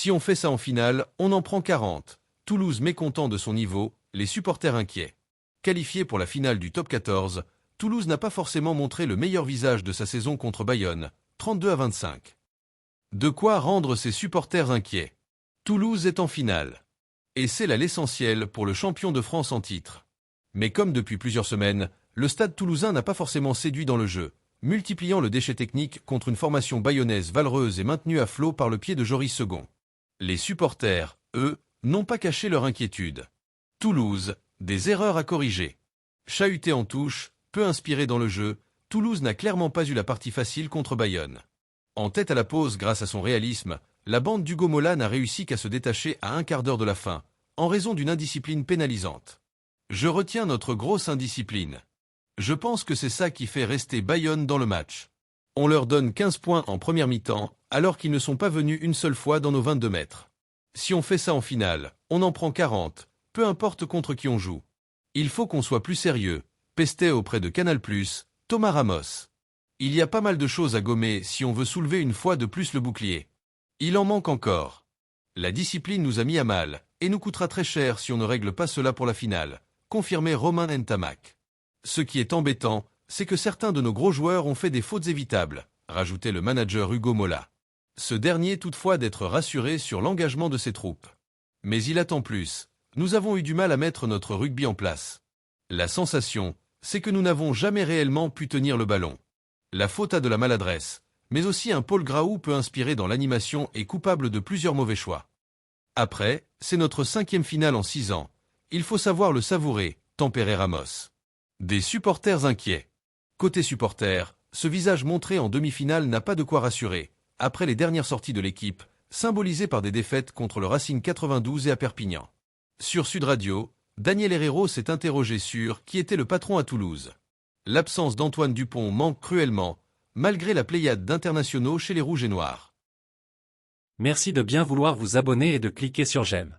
Si on fait ça en finale, on en prend 40. Toulouse mécontent de son niveau, les supporters inquiets. Qualifié pour la finale du top 14, Toulouse n'a pas forcément montré le meilleur visage de sa saison contre Bayonne, 32-25. De quoi rendre ses supporters inquiets. Toulouse est en finale. Et c'est là l'essentiel pour le champion de France en titre. Mais comme depuis plusieurs semaines, le stade toulousain n'a pas forcément séduit dans le jeu, multipliant le déchet technique contre une formation bayonnaise valeureuse et maintenue à flot par le pied de Joris II. Les supporters, eux, n'ont pas caché leur inquiétude. Toulouse, des erreurs à corriger. Chahuté en touche, peu inspiré dans le jeu, Toulouse n'a clairement pas eu la partie facile contre Bayonne. En tête à la pause grâce à son réalisme, la bande d'Hugo Mola n'a réussi qu'à se détacher à un quart d'heure de la fin, en raison d'une indiscipline pénalisante. Je retiens notre grosse indiscipline. Je pense que c'est ça qui fait rester Bayonne dans le match. On leur donne 15 points en première mi-temps, alors qu'ils ne sont pas venus une seule fois dans nos 22 mètres. Si on fait ça en finale, on en prend 40, peu importe contre qui on joue. Il faut qu'on soit plus sérieux, pestait auprès de Canal+, Thomas Ramos. Il y a pas mal de choses à gommer si on veut soulever une fois de plus le bouclier. Il en manque encore. La discipline nous a mis à mal, et nous coûtera très cher si on ne règle pas cela pour la finale, confirmait Romain Ntamak. Ce qui est embêtant, c'est que certains de nos gros joueurs ont fait des fautes évitables, rajoutait le manager Hugo Mola. Ce dernier toutefois d'être rassuré sur l'engagement de ses troupes. Mais il attend plus. Nous avons eu du mal à mettre notre rugby en place. La sensation, c'est que nous n'avons jamais réellement pu tenir le ballon. La faute a de la maladresse, mais aussi un Paul Graou peu inspiré dans l'animation et coupable de plusieurs mauvais choix. Après, c'est notre 5e finale en 6 ans. Il faut savoir le savourer, tempérait Ramos. Des supporters inquiets. Côté supporters, ce visage montré en demi-finale n'a pas de quoi rassurer, après les dernières sorties de l'équipe, symbolisées par des défaites contre le Racing 92 et à Perpignan. Sur Sud Radio, Daniel Herrero s'est interrogé sur qui était le patron à Toulouse. L'absence d'Antoine Dupont manque cruellement, malgré la pléiade d'internationaux chez les Rouges et Noirs. Merci de bien vouloir vous abonner et de cliquer sur j'aime.